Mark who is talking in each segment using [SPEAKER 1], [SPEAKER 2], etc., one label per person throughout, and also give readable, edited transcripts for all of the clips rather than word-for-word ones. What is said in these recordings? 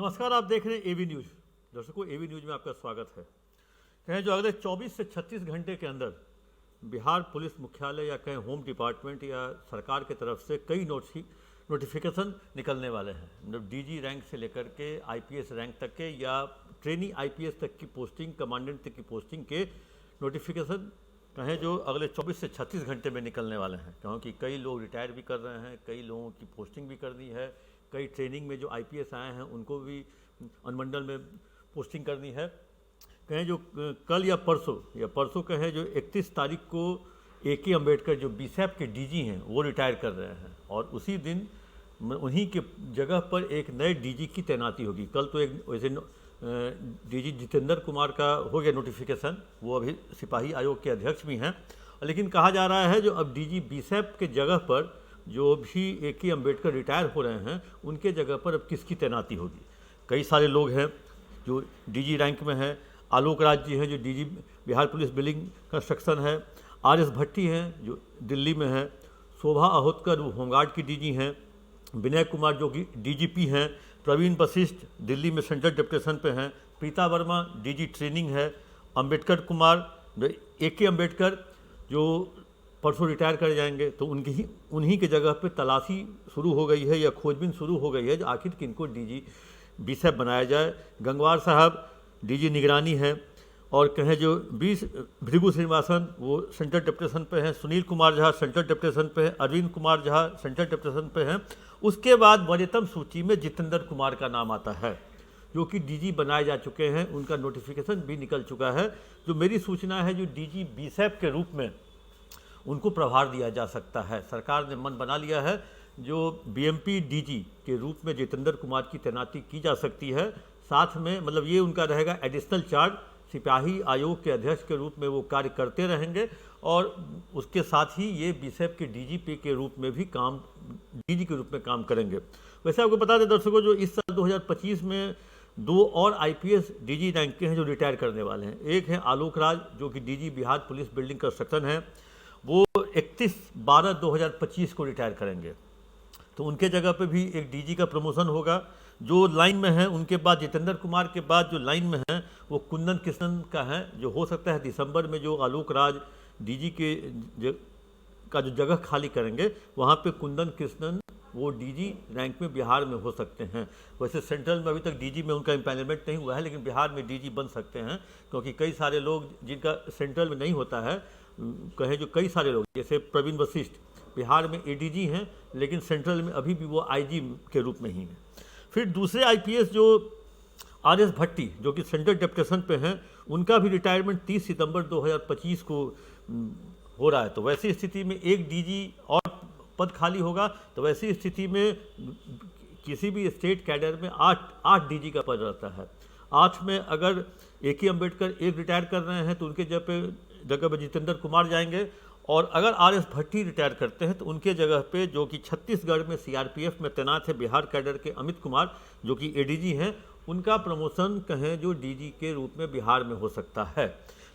[SPEAKER 1] नमस्कार, आप देख रहे हैं एवी न्यूज़। दर्शकों, एवी न्यूज़ में आपका स्वागत है। कहें जो अगले 24 से 36 घंटे के अंदर बिहार पुलिस मुख्यालय या कहें होम डिपार्टमेंट या सरकार की तरफ से कई नोटिफिकेशन निकलने वाले हैं। मतलब डीजी रैंक से लेकर के आईपीएस रैंक तक के या ट्रेनी आईपीएस तक की पोस्टिंग, कमांडेंट तक की पोस्टिंग के नोटिफिकेशन कहें जो अगले 24 से 36 घंटे में निकलने वाले हैं। क्योंकि कई लोग रिटायर भी कर रहे हैं, कई लोगों की पोस्टिंग भी करनी है, कई ट्रेनिंग में जो आईपीएस आए हैं उनको भी अनुमंडल में पोस्टिंग करनी है। कहें जो कल या परसों कहें जो 31 तारीख को AK अम्बेडकर जो बीसैप के डीजी हैं वो रिटायर कर रहे हैं और उसी दिन उन्हीं के जगह पर एक नए डीजी की तैनाती होगी। कल तो एक वैसे डीजी जितेंद्र कुमार का हो गया नोटिफिकेशन, वो अभी सिपाही आयोग के अध्यक्ष भी हैं, लेकिन कहा जा रहा है जो अब डीजी बीसैप के जगह पर जो भी AK अम्बेडकर रिटायर हो रहे हैं उनके जगह पर अब किसकी तैनाती होगी। कई सारे लोग हैं जो डीजी रैंक में हैं। आलोक राज जी हैं जो DG Bihar police building construction है। RS भट्टी हैं जो दिल्ली में हैं। शोभा अहोतकर वो होमगार्ड की डीजी हैं। विनय कुमार जो कि DGP हैं। प्रवीण वशिष्ठ दिल्ली में सेंट्रल डेप्यूटेशन पे हैं। प्रीता वर्मा डीजी ट्रेनिंग है। अम्बेडकर कुमार AK अम्बेडकर जो परसों रिटायर कर जाएंगे, तो उन्हीं के जगह पे तलाशी शुरू हो गई है या खोजबीन शुरू हो गई है जो आखिर किनको डीजी बीसैप बनाया जाए। गंगवार साहब डीजी निगरानी है और कहें जो भृगु श्रीनिवासन वो सेंट्रल डेप्यूटेशन पे हैं। सुनील कुमार झा सेंट्रल डेप्यूटेशन पे हैं। अरविंद कुमार झा सेंट्रल डेप्यूटेशन पे हैं। उसके बाद वरीयतम सूची में जितेंद्र कुमार का नाम आता है जो कि डीजी बनाए जा चुके हैं, उनका नोटिफिकेशन भी निकल चुका है। जो मेरी सूचना है जो डीजी बीसैप के रूप में उनको प्रभार दिया जा सकता है। सरकार ने मन बना लिया है जो BMP डीजी के रूप में जितेंद्र कुमार की तैनाती की जा सकती है। साथ में मतलब ये उनका रहेगा एडिशनल चार्ज, सिपाही आयोग के अध्यक्ष के रूप में वो कार्य करते रहेंगे और उसके साथ ही ये बीसैप के DGP के रूप में भी डीजी के रूप में काम करेंगे। वैसे आपको बता दें दर्शकों, जो इस साल 2025 में 2 और IPS डीजी रैंक के हैं जो रिटायर करने वाले हैं। एक है आलोक राज जो कि DG Bihar police building construction है, वो 31/12/2025 को रिटायर करेंगे। तो उनके जगह पे भी एक डीजी का प्रमोशन होगा। जो लाइन में है उनके बाद जितेंद्र कुमार के बाद जो लाइन में है वो कुंदन कृष्णन का है, जो हो सकता है दिसंबर में जो आलोक राज डीजी का जो जगह खाली करेंगे वहाँ पे कुंदन कृष्णन वो डीजी रैंक में बिहार में हो सकते हैं। वैसे सेंट्रल में अभी तक डीजी में उनका एम्पैनलमेंट नहीं हुआ है, लेकिन बिहार में डीजी बन सकते हैं क्योंकि कई सारे लोग जिनका सेंट्रल में नहीं होता है, कहें जो कई सारे लोग जैसे प्रवीण वशिष्ठ बिहार में ADG हैं लेकिन सेंट्रल में अभी भी वो IG के रूप में ही हैं। फिर दूसरे IPS जो RS भट्टी जो कि सेंट्रल डेप्यूटेशन पे हैं, उनका भी रिटायरमेंट 30 सितंबर 2025 को हो रहा है। तो वैसी स्थिति में एक डीजी और पद खाली होगा। तो वैसी स्थिति में किसी भी स्टेट कैडर में 8 डीजी का पद रहता है। 8 में अगर AK अम्बेडकर एक रिटायर कर रहे हैं तो उनके जगह पे जितेंद्र कुमार जाएंगे और अगर RS भट्टी रिटायर करते हैं तो उनके जगह पे जो कि छत्तीसगढ़ में CRPF में तैनात है बिहार कैडर के अमित कुमार जो कि ADG हैं, उनका प्रमोशन कहें जो डीजी के रूप में बिहार में हो सकता है।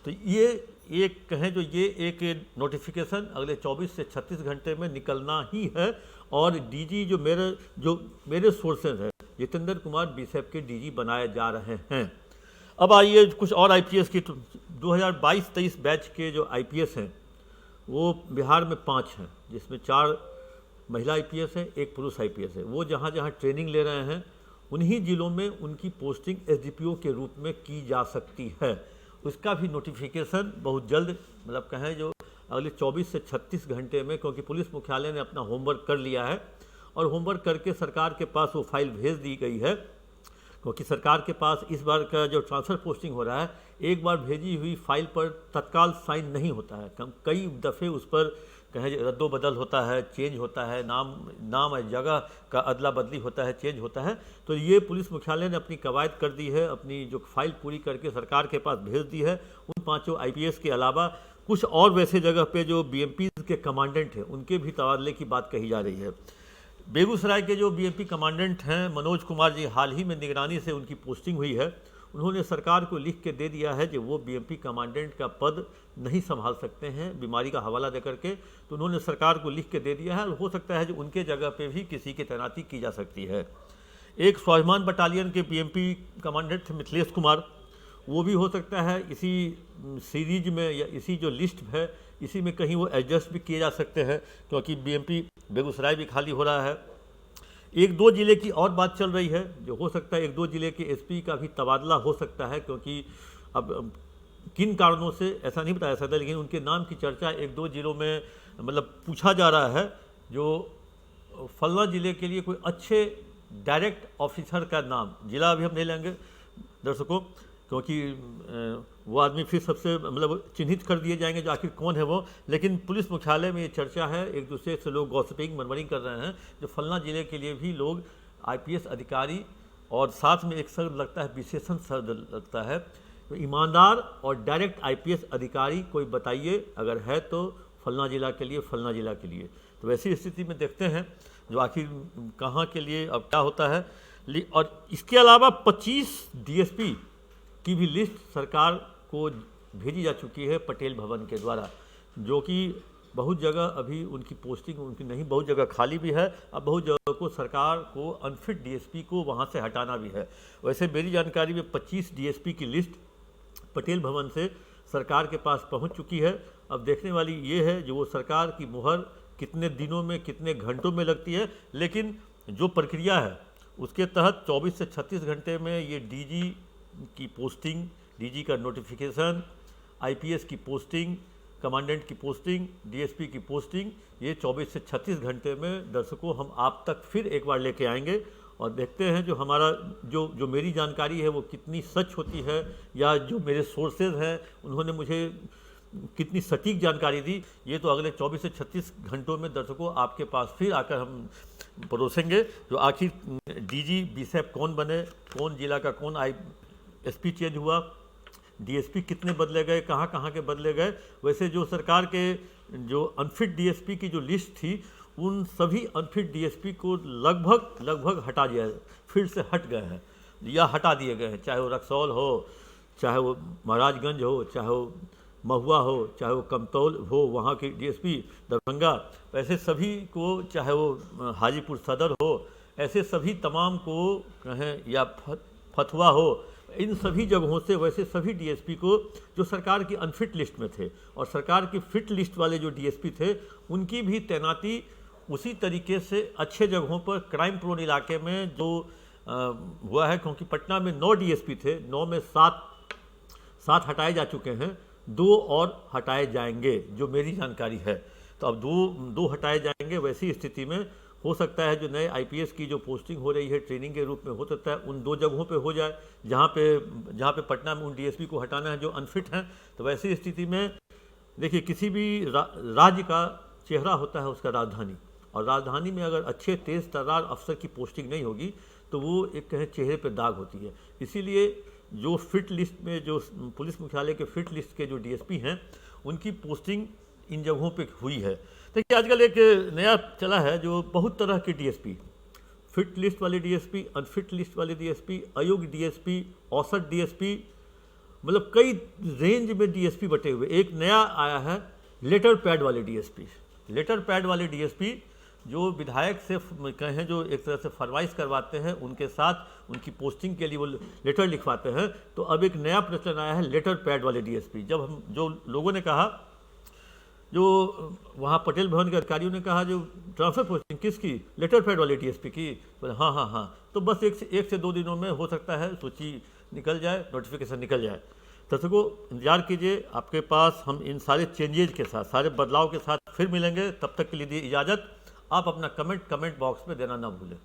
[SPEAKER 1] तो ये एक कहें जो ये एक नोटिफिकेशन अगले 24 से 36 घंटे में निकलना ही है। और डीजी जो मेरे सोर्सेज हैं, जितेंद्र कुमार बीसैप के डीजी बनाए जा रहे हैं। अब आइए कुछ और IPS की 2022-23 बैच के जो IPS हैं वो बिहार में 5 हैं, जिसमें 4 महिला IPS हैं, 1 पुरुष IPS है। वो जहाँ जहाँ ट्रेनिंग ले रहे हैं उन्हीं जिलों में उनकी पोस्टिंग SDPO के रूप में की जा सकती है। उसका भी नोटिफिकेशन बहुत जल्द मतलब कहें जो अगले 24 से 36 घंटे में, क्योंकि पुलिस मुख्यालय ने अपना होमवर्क कर लिया है और होमवर्क करके सरकार के पास वो फाइल भेज दी गई है। क्योंकि सरकार के पास इस बार का जो ट्रांसफ़र पोस्टिंग हो रहा है, एक बार भेजी हुई फाइल पर तत्काल साइन नहीं होता है। कई दफ़े उस पर कहें रद्दोबदल होता है, चेंज होता है, नाम और जगह का अदला बदली होता है, चेंज होता है। तो ये पुलिस मुख्यालय ने अपनी कवायद कर दी है, अपनी जो फाइल पूरी करके सरकार के पास भेज दी है। उन 5 IPS के अलावा कुछ और वैसे जगह पे जो BMP के कमांडेंट हैं उनके भी तबादले की बात कही जा रही है। बेगूसराय के जो BMP कमांडेंट हैं मनोज कुमार जी, हाल ही में निगरानी से उनकी पोस्टिंग हुई है। उन्होंने सरकार को लिख के दे दिया है कि वो BMP कमांडेंट का पद नहीं संभाल सकते हैं बीमारी का हवाला देकर के। तो उन्होंने सरकार को लिख के दे दिया है और हो सकता है कि उनके जगह पे भी किसी की तैनाती की जा सकती है। एक स्वाभिमान बटालियन के पीएमपी कमांडेंट थे मिथिलेश कुमार, वो भी हो सकता है इसी सीरीज में या इसी जो लिस्ट है इसी में कहीं वो एडजस्ट भी किए जा सकते हैं, क्योंकि बीएमपी बेगूसराय भी खाली हो रहा है। एक दो ज़िले की और बात चल रही है, जो हो सकता है एक दो ज़िले के एसपी का भी तबादला हो सकता है, क्योंकि अब किन कारणों से ऐसा नहीं बताया सकता, लेकिन उनके नाम की चर्चा एक दो ज़िलों में मतलब पूछा जा रहा है। जो फलना ज़िले के लिए कोई अच्छे डायरेक्ट ऑफिसर का नाम, ज़िला अभी हम नहीं लेंगे दर्शकों, क्योंकि वो आदमी फिर सबसे मतलब चिन्हित कर दिए जाएंगे जो आखिर कौन है वो। लेकिन पुलिस मुख्यालय में ये चर्चा है, एक दूसरे से लोग गॉसिपिंग मनवरिंग कर रहे हैं, जो फलना ज़िले के लिए भी लोग आईपीएस अधिकारी और साथ में एक शब्द लगता है विशेषण शब्द लगता है, तो ईमानदार और डायरेक्ट आईपीएस अधिकारी कोई बताइए अगर है तो फलना ज़िला के लिए, फलना ज़िला के लिए। तो वैसी स्थिति में देखते हैं जो आखिर कहाँ के लिए अब क्या होता है। और इसके अलावा 25 डीएसपी की भी लिस्ट सरकार को भेजी जा चुकी है पटेल भवन के द्वारा, जो कि बहुत जगह अभी उनकी पोस्टिंग उनकी नहीं, बहुत जगह खाली भी है। अब बहुत जगह को सरकार को अनफिट डीएसपी को वहाँ से हटाना भी है। वैसे मेरी जानकारी में 25 डीएसपी की लिस्ट पटेल भवन से सरकार के पास पहुँच चुकी है। अब देखने वाली ये है जो वो सरकार की मुहर कितने दिनों में कितने घंटों में लगती है, लेकिन जो प्रक्रिया है उसके तहत 24 से 36 घंटे में ये डीजी की पोस्टिंग, डीजी का नोटिफिकेशन, आईपीएस की पोस्टिंग, कमांडेंट की पोस्टिंग, डीएसपी की पोस्टिंग, ये 24 से 36 घंटे में दर्शकों हम आप तक फिर एक बार लेके आएंगे और देखते हैं जो हमारा जो मेरी जानकारी है वो कितनी सच होती है, या जो मेरे सोर्सेज हैं उन्होंने मुझे कितनी सटीक जानकारी दी। ये तो अगले 24 से 36 घंटों में दर्शकों आपके पास फिर आकर हम परोसेंगे जो आखिर डीजी बीसेप कौन बने, कौन जिला का कौन एसपी चेंज हुआ, डीएसपी कितने बदले गए, कहाँ कहाँ के बदले गए। वैसे जो सरकार के जो अनफिट डीएसपी की जो लिस्ट थी उन सभी अनफिट डीएसपी को लगभग हटा दिया, फिर से हट गए हैं या हटा दिए गए हैं, चाहे वो रक्सौल हो, चाहे वो महाराजगंज हो, चाहे वो महुआ हो, चाहे वो कमतौल हो वहाँ के डीएसपी, दरभंगा, ऐसे सभी को, चाहे वो हाजीपुर सदर हो, ऐसे सभी तमाम को कहें या फतुहा हो, इन सभी जगहों से वैसे सभी डीएसपी को जो सरकार की अनफिट लिस्ट में थे और सरकार की फिट लिस्ट वाले जो डीएसपी थे उनकी भी तैनाती उसी तरीके से अच्छे जगहों पर क्राइम प्रोन इलाके में जो हुआ है, क्योंकि पटना में 9 डीएसपी थे, 9 में 7 हटाए जा चुके हैं, 2 और हटाए जाएंगे जो मेरी जानकारी है। तो अब दो हटाए जाएंगे। वैसी स्थिति में हो सकता है जो नए आईपीएस की जो पोस्टिंग हो रही है ट्रेनिंग के रूप में, हो सकता है उन 2 जगहों पे हो जाए जहाँ पे पटना में उन डीएसपी को हटाना है जो अनफिट हैं। तो वैसी स्थिति में देखिए किसी भी राज्य का चेहरा होता है उसका राजधानी, और राजधानी में अगर अच्छे तेज तर्रार अफसर की पोस्टिंग नहीं होगी तो वो एक कहें चेहरे पर दाग होती है। इसीलिए जो फिट लिस्ट में जो पुलिस मुख्यालय के फिट लिस्ट के जो डीएसपी हैं उनकी पोस्टिंग इन जगहों पे हुई है। देखिए आजकल एक नया चला है जो बहुत तरह के डीएसपी, फिट लिस्ट वाले डीएसपी, अनफिट लिस्ट वाले डीएसपी, अयोग्य डीएसपी, औसत डीएसपी, मतलब कई रेंज में डीएसपी बटे हुए। एक नया आया है लेटर पैड वाले डीएसपी। लेटर पैड वाले डीएसपी जो विधायक से कहें जो एक तरह से फरमाइश करवाते हैं, उनके साथ उनकी पोस्टिंग के लिए वो लेटर लिखवाते हैं। तो अब एक नया प्रचलन आया है लेटर पैड वाले डीएसपी। जब हम जो लोगों ने कहा, जो वहाँ पटेल भवन के अधिकारियों ने कहा जो ट्रांसफर पोस्टिंग किसकी, लेटर पैड वाले डीएसपी की, बोले हाँ, तो बस एक से 2 दिनों में हो सकता है सूची निकल जाए, नोटिफिकेशन निकल जाए। दर्शकों इंतजार कीजिए, आपके पास हम इन सारे चेंजेज के साथ, सारे बदलाव के साथ फिर मिलेंगे। तब तक के लिए दी इजाज़त। आप अपना कमेंट बॉक्स में देना ना भूलें।